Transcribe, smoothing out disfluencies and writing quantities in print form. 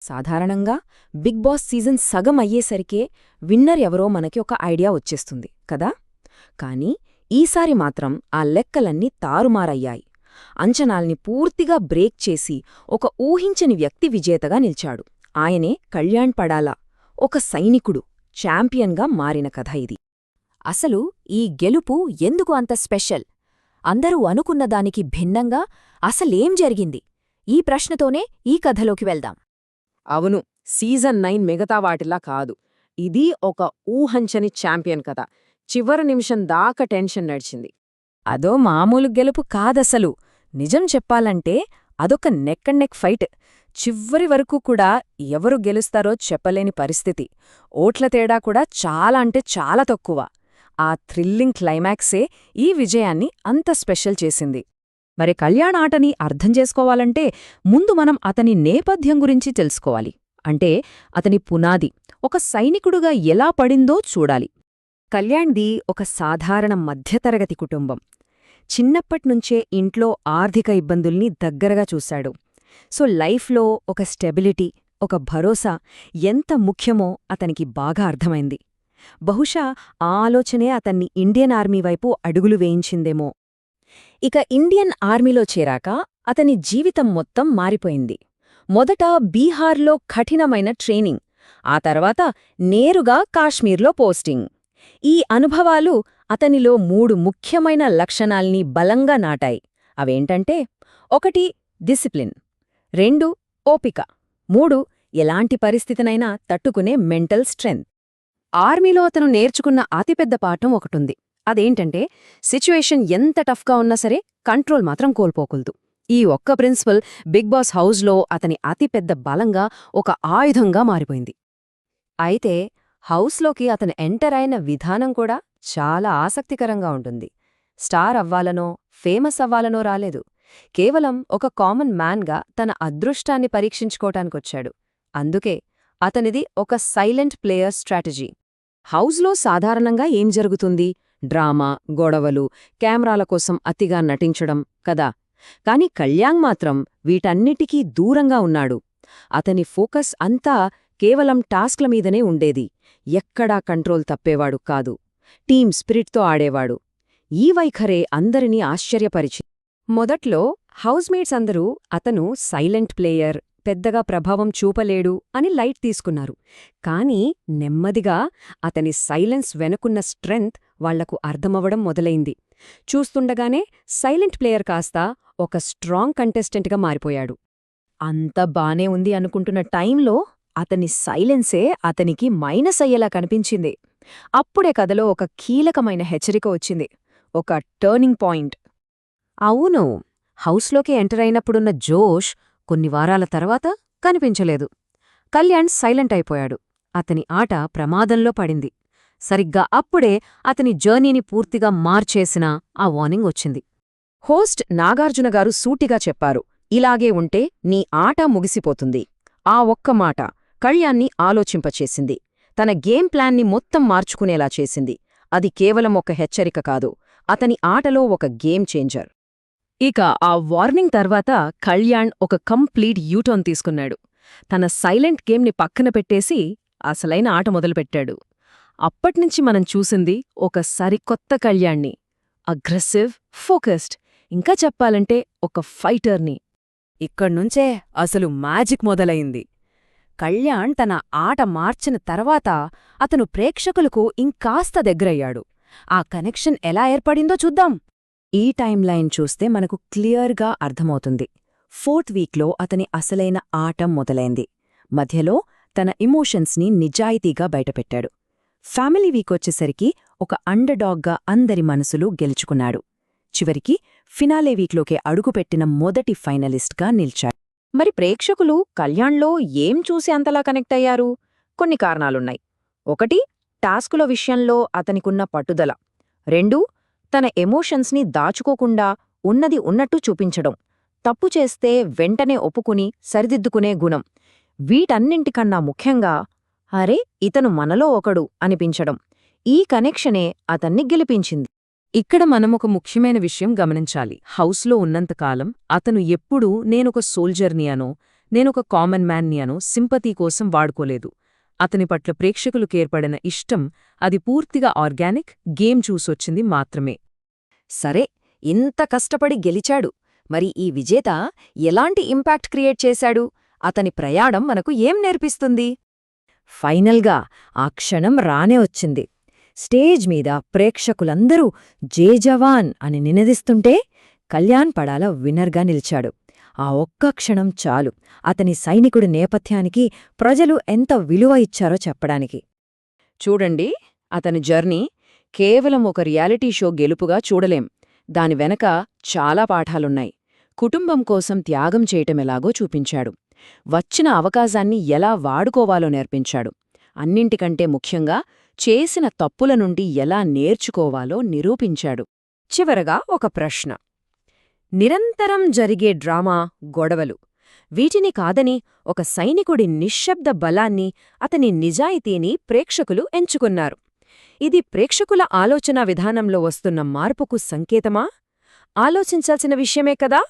సాధారణంగా big boss season సగం అయ్యేసరికే winner ఎవరో మనకి ఒక ఐడియా వచ్చేస్తుంది కదా. కానీ ఈసారి మాత్రం ఆ లెక్కలన్నీ తారుమారయ్యాయి. అంచనాల్ని పూర్తిగా బ్రేక్ చేసి ఒక ఊహించని వ్యక్తి విజేతగా నిల్చాడు. ఆయనే కళ్యాణ్ పడాలా, ఒక సైనికుడు, ఛాంపియన్గా మారిన కథ ఇది. అసలు ఈ గెలుపు ఎందుకు అంత స్పెషల్? అందరూ అనుకున్నదానికి భిన్నంగా అసలేం జరిగింది? ఈ ప్రశ్నతోనే ఈ కథలోకి వెళ్దాం. అవును, సీజన్ 9 మిగతా వాటిలా కాదు. ఇది ఒక ఊహంచని ఛాంపియన్ కథ. చివరి నిమిషం దాకా టెన్షన్ నడిచింది. అదో మామూలు గెలుపు కాదసలు. నిజం చెప్పాలంటే అదొక నెక్ అండ్ నెక్ ఫైట్. చివ్వరి వరకు కూడా ఎవరు గెలుస్తారో చెప్పలేని పరిస్థితి. ఓట్ల తేడా కూడా చాలా అంటే చాలా తక్కువ. ఆ థ్రిల్లింగ్ క్లైమాక్సే ఈ విజయాన్ని అంత స్పెషల్ చేసింది. మరి కళ్యాణ్ ఆటని అర్థం చేసుకోవాలంటే ముందు మనం అతని నేపథ్యం గురించి తెలుసుకోవాలి. అంటే అతని పునాది ఒక సైనికుడుగా ఎలా పడిందో చూడాలి. కళ్యాణ్ది ఒక సాధారణ మధ్యతరగతి కుటుంబం. చిన్నప్పట్నుంచే ఇంట్లో ఆర్థిక ఇబ్బందుల్ని దగ్గరగా చూశాడు. సో లైఫ్లో ఒక స్టెబిలిటీ, ఒక భరోసా ఎంత ముఖ్యమో అతనికి బాగా అర్థమైంది. బహుశా ఆ ఆలోచనే అతన్ని ఇండియన్ ఆర్మీ వైపు అడుగులు వేయించిందేమో. ఇక ఇండియన్ ఆర్మీలో చేరాక అతని జీవితం మొత్తం మారిపోయింది. మొదట బీహార్లో కఠినమైన ట్రైనింగ్, ఆ తర్వాత నేరుగా కాశ్మీర్లో పోస్టింగ్. ఈ అనుభవాలు అతనిలో 3 ముఖ్యమైన లక్షణాల్ని బలంగా నాటాయి. అవేంటంటే 1 డిసిప్లిన్, 2 ఓపిక, 3 ఎలాంటి పరిస్థితినైనా తట్టుకునే మెంటల్ స్ట్రెంగ్త్. ఆర్మీలో అతను నేర్చుకున్న అతిపెద్ద పాఠం ఒకటుంది. అదేంటంటే సిచ్యువేషన్ ఎంత టఫ్గా ఉన్నా సరే కంట్రోల్ మాత్రం కోల్పోకూడదు. ఈ ఒక్క ప్రిన్సిపల్ బిగ్ బాస్ హౌస్లో అతని అతిపెద్ద బలంగా, ఒక ఆయుధంగా మారిపోయింది. అయితే హౌస్లోకి అతను ఎంటర్ అయిన విధానం కూడా చాలా ఆసక్తికరంగా ఉంటుంది. స్టార్ అవ్వాలనో ఫేమస్ అవ్వాలనో రాలేదు. కేవలం ఒక కామన్ మ్యాన్గా తన అదృష్టాన్ని పరీక్షించుకోటానికొచ్చాడు. అందుకే అతనిది ఒక సైలెంట్ ప్లేయర్ స్ట్రాటజీ. హౌస్లో సాధారణంగా ఏం జరుగుతుంది? డ్రామా, గొడవలు, కెమెరాల కోసం అతిగా నటించడం కదా. కాని కళ్యాణ్ మాత్రం వీటన్నిటికీ దూరంగా ఉన్నాడు. అతని ఫోకస్ అంతా కేవలం టాస్క్ల మీదనే ఉండేది. ఎక్కడా కంట్రోల్ తప్పేవాడు కాదు. టీమ్ స్పిరిట్తో ఆడేవాడు. ఈ వైఖరే అందరినీ ఆశ్చర్యపరిచి. మొదట్లో హౌస్మేట్స్ అందరూ అతను సైలెంట్ ప్లేయర్, పెద్దగా ప్రభావం చూపలేడు అని లైట్ తీసుకున్నారు. కానీ నెమ్మదిగా అతని సైలెన్స్ వెనుకున్న స్ట్రెంగ్త్ వాళ్లకు అర్థమవడం మొదలైంది. చూస్తుండగానే సైలెంట్ ప్లేయర్ కాస్త ఒక స్ట్రాంగ్ కంటెస్టెంట్గా మారిపోయాడు. అంత బానే ఉంది అనుకుంటున్న టైంలో అతని సైలెన్సే అతనికి మైనస్ అయ్యేలా కనిపించింది. అప్పుడే కథలో ఒక కీలకమైన హెచ్చరిక వచ్చింది, ఒక టర్నింగ్ పాయింట్. అవును, హౌస్లోకి ఎంటర్ అయినప్పుడున్న జోష్ కొన్ని వారాల తర్వాత కనిపించలేదు. కళ్యాణ్ సైలెంట్ అయిపోయాడు. అతని ఆట ప్రమాదంలో పడింది. సరిగ్గా అప్పుడే అతని జర్నీని పూర్తిగా మార్చేసిన ఆ వార్నింగ్ వచ్చింది. హోస్ట్ నాగార్జునగారు సూటిగా చెప్పారు, ఇలాగే ఉంటే నీ ఆట ముగిసిపోతుంది. ఆ ఒక్క మాట కళ్యాణ్ని ఆలోచింపచేసింది. తన గేమ్ ప్లాన్ని మొత్తం మార్చుకునేలా చేసింది. అది కేవలం ఒక హెచ్చరిక కాదు, అతని ఆటలో ఒక గేమ్ చేంజర్. ఇక ఆ వార్నింగ్ తర్వాత కళ్యాణ్ ఒక కంప్లీట్ యూటర్న్ తీసుకున్నాడు. తన సైలెంట్ గేమ్ని పక్కన పెట్టేసి అసలైన ఆట మొదలుపెట్టాడు. అప్పట్నుంచి మనం చూసింది ఒక సరికొత్త కళ్యాణ్ని. అగ్రెసివ్, ఫోకస్డ్, ఇంకా చెప్పాలంటే ఒక ఫైటర్ని. ఇక్కడ్నుంచే అసలు మ్యాజిక్ మొదలయింది. కళ్యాణ్ తన ఆట మార్చిన తర్వాత అతను ప్రేక్షకులకు ఇంకాస్త దగ్గరయ్యాడు. ఆ కనెక్షన్ ఎలా ఏర్పడిందో చూద్దాం. ఈ టైమ్ లైన్ చూస్తే మనకు క్లియర్గా అర్థమవుతుంది. 4th వీక్లో అతని అసలైన ఆట మొదలైంది. మధ్యలో తన ఎమోషన్స్ని నిజాయితీగా బయటపెట్టాడు. ఫ్యామిలీ వీకొచ్చేసరికి ఒక అండర్డాగ్గా అందరి మనసులు గెలుచుకున్నాడు. చివరికి ఫినాలే వీక్లోకే అడుగుపెట్టిన మొదటి ఫైనలిస్ట్గా నిల్చాడు. మరి ప్రేక్షకులు కళ్యాణ్లో ఏం చూసి అంతలా కనెక్ట్ అయ్యారు? కొన్ని కారణాలున్నాయి. 1 టాస్కుల విషయంలో అతనికున్న పట్టుదల. 2 తన ఎమోషన్స్ని దాచుకోకుండా ఉన్నది ఉన్నట్టు చూపించడం. తప్పు చేస్తే వెంటనే ఒప్పుకుని సరిదిద్దుకునే గుణం. వీటన్నింటికన్నా ముఖ్యంగా అరే ఇతను మనలో ఒకడు అనిపించడం. ఈ కనెక్షనే అతన్ని గెలిపించింది. ఇక్కడ మనమొక ముఖ్యమైన విషయం గమనించాలి. హౌస్లో ఉన్నంతకాలం అతను ఎప్పుడూ నేనొక సోల్జర్ని అనో, నేనొక కామన్ మ్యాన్ని అను సింపతి కోసం వాడుకోలేదు. అతని పట్ల ప్రేక్షకులకేర్పడిన ఇష్టం అది పూర్తిగా ఆర్గానిక్, గేమ్ చూసొచ్చింది మాత్రమే. సరే, ఇంత కష్టపడి గెలిచాడు. మరి ఈ విజేత ఎలాంటి ఇంపాక్ట్ క్రియేట్ చేశాడు? అతని ప్రయాణం మనకు ఏం నేర్పిస్తుంది? ఫైనల్గా ఆ క్షణం రానే వచ్చింది. స్టేజ్ మీద ప్రేక్షకులందరూ జై జవాన్ అని నినదిస్తుంటే కళ్యాణ్ పడాల విన్నర్గా నిలిచాడు. ఆ ఒక్క క్షణం చాలు అతని సైనికుడి నేపథ్యానికి ప్రజలు ఎంత విలువ ఇచ్చారో చెప్పడానికి. చూడండి, అతని జర్నీ కేవలం ఒక రియాలిటీ షో గెలుపుగా చూడలేం. దాని వెనక చాలా పాఠాలున్నాయి. కుటుంబం కోసం త్యాగం చేయటమెలాగో చూపించాడు. వచ్చిన అవకాశాన్ని ఎలా వాడుకోవాలో నేర్పించాడు. అన్నింటికంటే ముఖ్యంగా చేసిన తప్పుల నుండి ఎలా నేర్చుకోవాలో నిరూపించాడు. చివరగా ఒక ప్రశ్న. నిరంతరం జరిగే డ్రామా, గొడవలు వీటిని కాదని ఒక సైనికుడి నిశ్శబ్ద బలాన్ని, అతని నిజాయితీని ప్రేక్షకులు ఎంచుకున్నారు. ఇది ప్రేక్షకుల ఆలోచనా విధానంలో వస్తున్న మార్పుకు సంకేతమా? ఆలోచించాల్సిన విషయమే కదా.